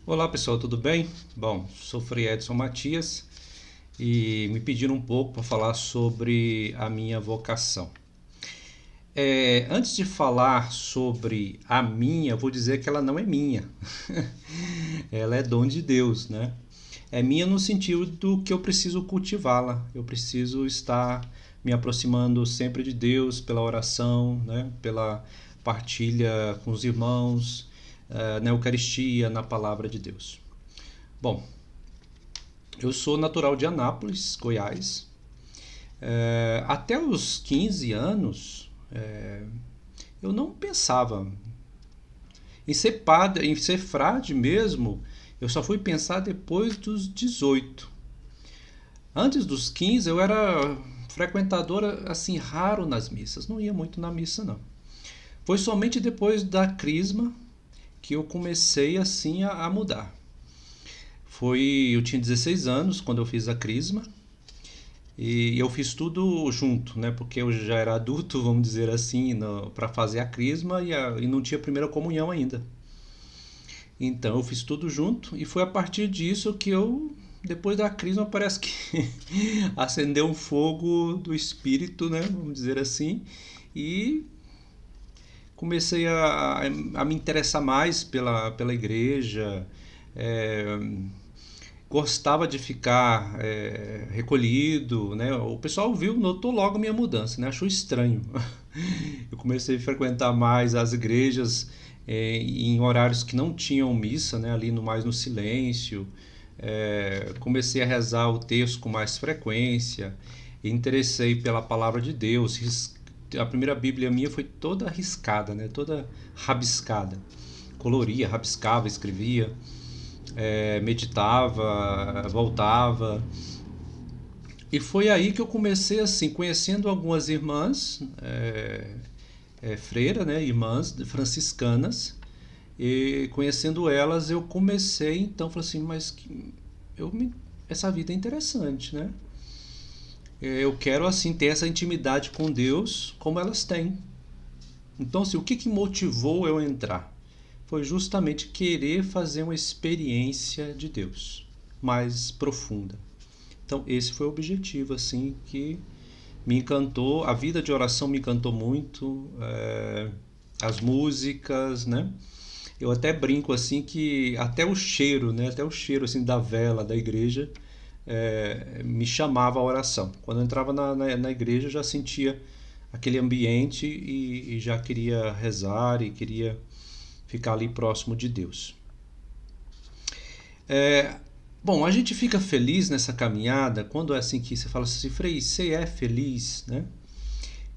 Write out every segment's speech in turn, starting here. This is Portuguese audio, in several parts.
Olá pessoal, tudo bem? Bom, sou Frei Edson Matias e me pediram um pouco para falar sobre a minha vocação. Antes de falar sobre a minha, vou dizer que ela não é minha. Ela é dom de Deus, né? É minha no sentido do que eu preciso cultivá-la. Eu preciso estar me aproximando sempre de Deus pela oração, né? Pela partilha com os irmãos, na Eucaristia, na palavra de Deus. Bom, eu sou natural de Anápolis, Goiás. Até os 15 anos, eu não pensava em ser padre, em ser frade mesmo. Eu só fui pensar depois dos 18. Antes dos 15, eu era frequentadora assim raro nas missas, não ia muito na missa não. Foi somente depois da crisma que eu comecei assim a mudar. Eu tinha 16 anos quando eu fiz a crisma. E eu fiz tudo junto, né? Porque eu já era adulto, vamos dizer assim, para fazer a crisma e não tinha primeira comunhão ainda. Então eu fiz tudo junto e foi a partir disso que depois da crisma, parece que acendeu um fogo do espírito, né? Vamos dizer assim, e comecei a me interessar mais pela igreja. É, Gostava de ficar recolhido, né? O pessoal viu, notou logo a minha mudança, né? Achou estranho. Eu comecei a frequentar mais as igrejas em horários que não tinham missa, né? Ali mais no silêncio. Comecei a rezar o texto com mais frequência. Interessei pela palavra de Deus. A primeira Bíblia minha foi toda riscada, né? Toda rabiscada. Coloria, rabiscava, escrevia, meditava, voltava. E foi aí que eu comecei assim, conhecendo algumas irmãs, freira, né, irmãs franciscanas, e conhecendo elas eu comecei então, falei assim, essa vida é interessante, né? Eu quero assim ter essa intimidade com Deus como elas têm. Então, assim, o que motivou eu a entrar? Foi justamente querer fazer uma experiência de Deus mais profunda. Então, esse foi o objetivo, assim, que me encantou. A vida de oração me encantou muito, as músicas, né? Eu até brinco assim que até o cheiro, né? Até o cheiro assim da vela da igreja me chamava a oração. Quando eu entrava na igreja, eu já sentia aquele ambiente e já queria rezar e queria ficar ali próximo de Deus. É, Bom, a gente fica feliz nessa caminhada quando é assim que você fala assim, Frei, você é feliz, né?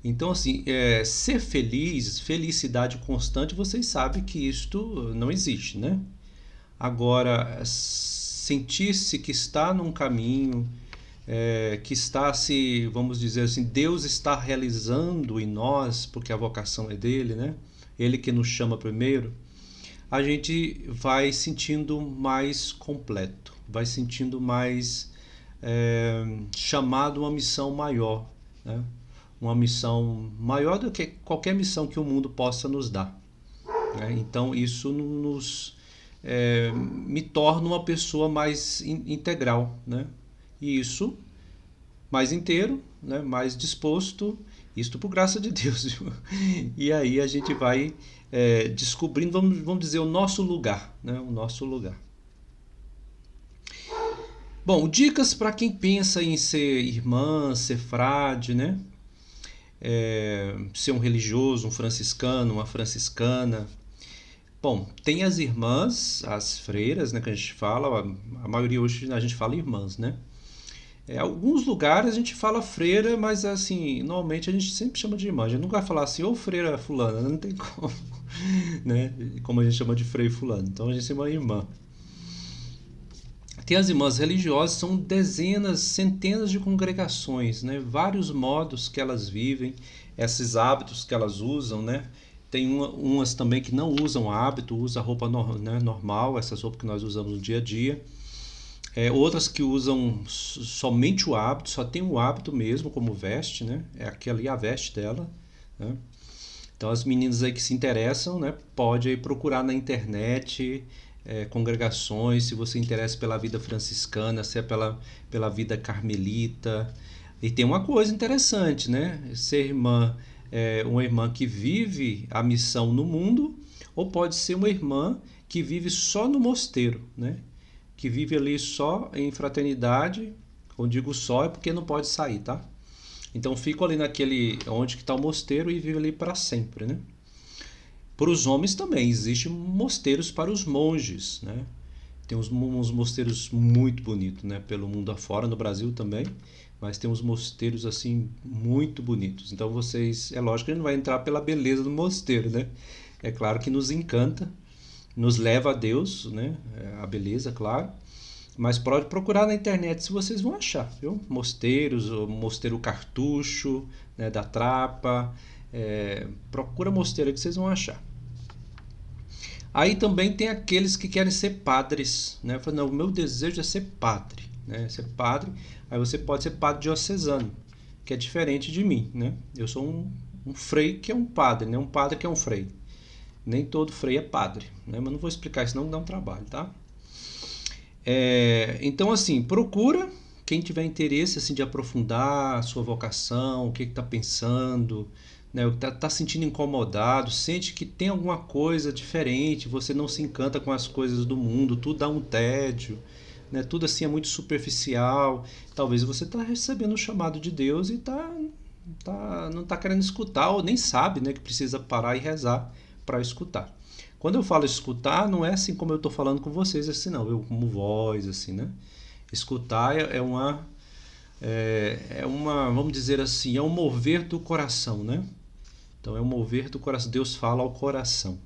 Então, assim, ser feliz, felicidade constante, vocês sabem que isto não existe, né? Agora, sentir-se que está num caminho, que está se, vamos dizer assim, Deus está realizando em nós, porque a vocação é dele, né? Ele que nos chama primeiro, a gente vai sentindo mais completo, vai sentindo mais chamado a uma missão maior, né? Uma missão maior do que qualquer missão que o mundo possa nos dar, né? Então isso me torna uma pessoa mais integral, né? E isso mais inteiro, né? Mais disposto, isto por graça de Deus. Viu? E aí a gente vai descobrindo, vamos dizer, o nosso lugar, né? O nosso lugar. Bom, dicas para quem pensa em ser irmã, ser frade, né? Ser um religioso, um franciscano, uma franciscana. Bom, tem as irmãs, as freiras, né, que a gente fala, a maioria hoje a gente fala irmãs, né? Alguns lugares a gente fala freira, mas assim, normalmente a gente sempre chama de irmã. A gente nunca vai falar assim, ô freira fulana, não tem como, né? Como a gente chama de freio fulano. Então a gente chama irmã. Tem as irmãs religiosas, são dezenas, centenas de congregações, né? Vários modos que elas vivem, esses hábitos que elas usam, né? Tem umas também que não usam hábito, usam roupa né, normal, essas roupas que nós usamos no dia a dia. Outras que usam somente o hábito, só tem o hábito mesmo como veste, né? É aquela ali a veste dela, né? Então as meninas aí que se interessam, né, pode aí procurar na internet congregações, se você interessa pela vida franciscana, se é pela vida carmelita. E tem uma coisa interessante, né? Ser irmã é uma irmã que vive a missão no mundo, ou pode ser uma irmã que vive só no mosteiro, né? Que vive ali só em fraternidade. Quando digo só é porque não pode sair, tá? Então fico ali naquele onde que está o mosteiro e vive ali para sempre, né? Para os homens também existem mosteiros para os monges, né? Tem uns mosteiros muito bonitos, né? Pelo mundo afora, no Brasil também, mas tem uns mosteiros assim muito bonitos. Então vocês, é lógico que a gente não vai entrar pela beleza do mosteiro, né? É claro que nos encanta, nos leva a Deus, né? A beleza, claro. Mas pode procurar na internet se vocês vão achar, viu? Mosteiros, o Mosteiro Cartucho, né, da Trapa. Procura mosteiro aí que vocês vão achar. Aí também tem aqueles que querem ser padres, né? Falam, não, o meu desejo é ser padre, né? Ser padre. Aí você pode ser padre diocesano, que é diferente de mim, né? Eu sou um frei que é um padre, né? Um padre que é um frei. Nem todo frei é padre, né? Mas não vou explicar isso, não dá um trabalho, tá? Então, assim, procura quem tiver interesse assim, de aprofundar a sua vocação, o que está pensando, né? Tá sentindo incomodado, sente que tem alguma coisa diferente, você não se encanta com as coisas do mundo, tudo dá um tédio, né? Tudo assim é muito superficial. Talvez você está recebendo o chamado de Deus e não está querendo escutar, ou nem sabe, né, que precisa parar e rezar para escutar. Quando eu falo escutar, não é assim como eu estou falando com vocês, assim não, eu como voz, assim, né? Escutar vamos dizer assim, é um mover do coração, né? Então é um mover do coração, Deus fala ao coração.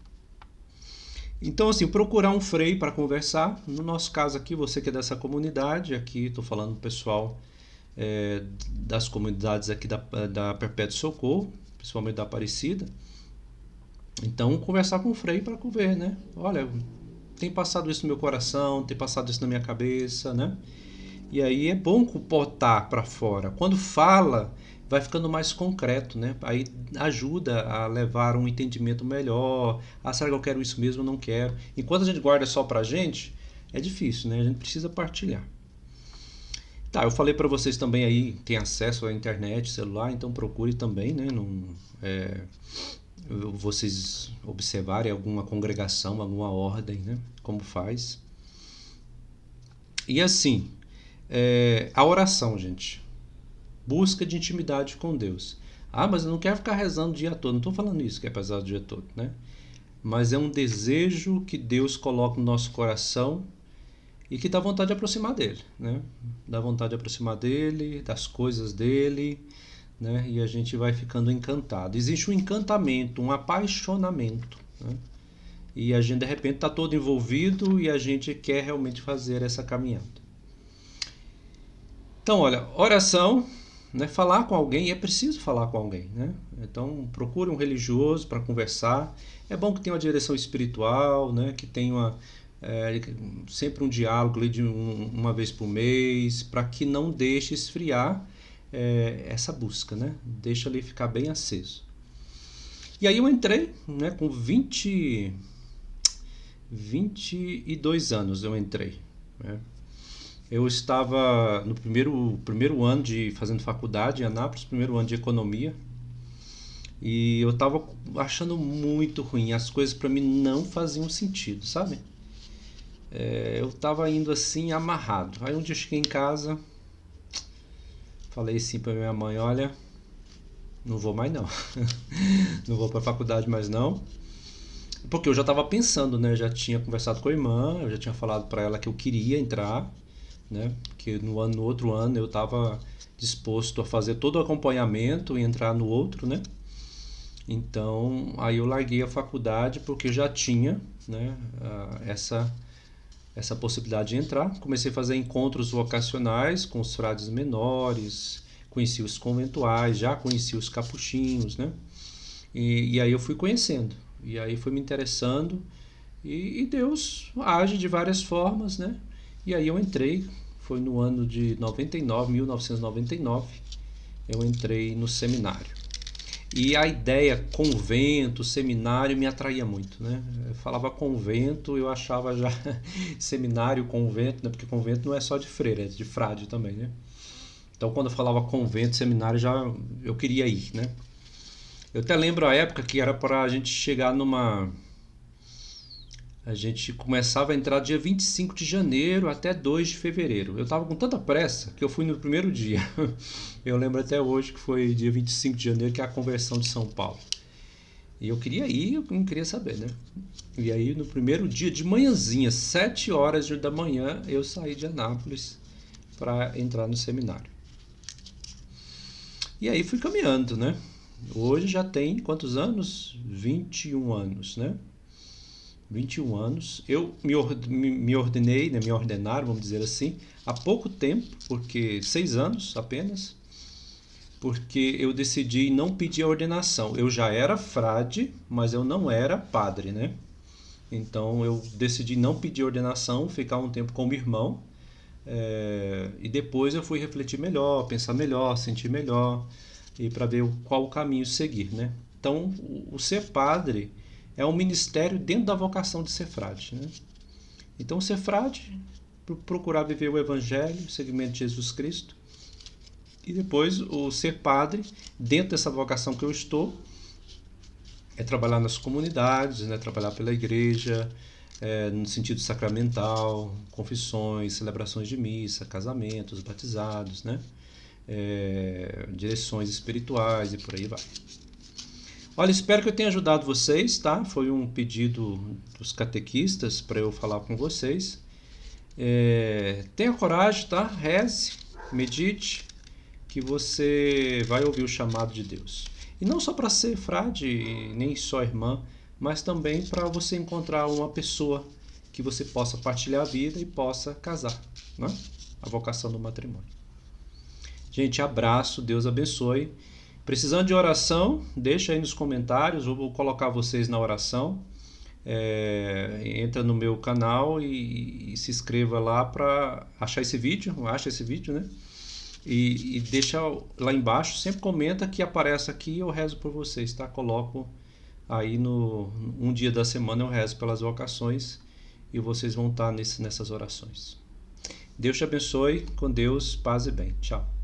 Então, assim, procurar um frei para conversar. No nosso caso aqui, você que é dessa comunidade, aqui estou falando do pessoal das comunidades aqui da Perpétuo Socorro, principalmente da Aparecida. Então, conversar com o frei para ver, né? Olha, tem passado isso no meu coração, tem passado isso na minha cabeça, né? E aí é bom botar para fora. Quando fala, vai ficando mais concreto, né? Aí ajuda a levar um entendimento melhor. Ah, será que eu quero isso mesmo ou não quero? Enquanto a gente guarda só pra gente, é difícil, né? A gente precisa partilhar. Tá, eu falei para vocês também aí, tem acesso à internet, celular, então procure também, né? Vocês observarem alguma congregação, alguma ordem, né? Como faz. E assim, a oração, gente. Busca de intimidade com Deus. Ah, mas eu não quero ficar rezando o dia todo. Não estou falando isso, que é rezar o dia todo, né? Mas é um desejo que Deus coloca no nosso coração e que dá vontade de aproximar dele, né? Dá vontade de aproximar dele, das coisas dele, né? E a gente vai ficando encantado. Existe um encantamento, um apaixonamento, né? E a gente de repente está todo envolvido e a gente quer realmente fazer essa caminhada. Então, olha, oração, né? Falar com alguém, é preciso falar com alguém, né? Então, procure um religioso para conversar. É bom que tenha uma direção espiritual, né? Que tenha sempre um diálogo ali de uma vez por mês, para que não deixe esfriar essa busca, né? Deixa ali ficar bem aceso. E aí eu entrei, né? Com 22 anos eu entrei, né? Eu estava no primeiro ano de fazendo faculdade em Anápolis, primeiro ano de economia, e eu estava achando muito ruim, as coisas para mim não faziam sentido, sabe? Eu estava indo assim amarrado. Aí um dia eu cheguei em casa, falei assim para minha mãe, olha, não vou mais não, não vou para a faculdade mais não, porque eu já estava pensando, né? Já tinha conversado com a irmã, eu já tinha falado para ela que eu queria entrar, né? Porque no outro ano eu estava disposto a fazer todo o acompanhamento e entrar no outro, né? Então aí eu larguei a faculdade porque já tinha, né, essa possibilidade de entrar. Comecei a fazer encontros vocacionais com os frades menores, conheci os conventuais, já conheci os capuchinhos, né? E aí eu fui conhecendo, e aí fui me interessando, e Deus age de várias formas, né? E aí eu entrei, foi no ano de 1999, eu entrei no seminário. E a ideia convento, seminário me atraía muito, né? Eu falava convento, eu achava já seminário, convento, né? Porque convento não é só de freira, é de frade também, né? Então quando eu falava convento, seminário, já eu queria ir, né? Eu até lembro a época que era para a gente chegar numa. A gente começava a entrar dia 25 de janeiro até 2 de fevereiro. Eu estava com tanta pressa que eu fui no primeiro dia. Eu lembro até hoje que foi dia 25 de janeiro, que é a conversão de São Paulo. E eu queria ir, eu não queria saber, né? E aí no primeiro dia, de manhãzinha, 7 horas da manhã, eu saí de Anápolis para entrar no seminário. E aí fui caminhando, né? Hoje já tem quantos anos? 21 anos, né? 21 anos. Eu me ordenei, né, me ordenaram, vamos dizer assim, há pouco tempo, porque 6 anos apenas, porque eu decidi não pedir a ordenação. Eu já era frade, mas eu não era padre, né? Então eu decidi não pedir ordenação, ficar um tempo como irmão, e depois eu fui refletir melhor, pensar melhor, sentir melhor, e para ver qual o caminho seguir, né? Então o ser padre é um ministério dentro da vocação de ser frade, né? Então ser frade, procurar viver o evangelho, o segmento de Jesus Cristo, e depois o ser padre, dentro dessa vocação que eu estou, é trabalhar nas comunidades, né? Trabalhar pela igreja, no sentido sacramental, confissões, celebrações de missa, casamentos, batizados, né? Direções espirituais e por aí vai. Olha, espero que eu tenha ajudado vocês, tá? Foi um pedido dos catequistas para eu falar com vocês. Tenha coragem, tá? Reze, medite, que você vai ouvir o chamado de Deus. E não só para ser frade, nem só irmã, mas também para você encontrar uma pessoa que você possa partilhar a vida e possa casar, né? A vocação do matrimônio. Gente, abraço, Deus abençoe. Precisando de oração, deixa aí nos comentários, eu vou colocar vocês na oração. Entra no meu canal e se inscreva lá para achar esse vídeo, acha esse vídeo, né? E deixa lá embaixo, sempre comenta que aparece aqui, eu rezo por vocês, tá? Coloco aí um dia da semana eu rezo pelas vocações e vocês vão estar nessas orações. Deus te abençoe, com Deus, paz e bem. Tchau.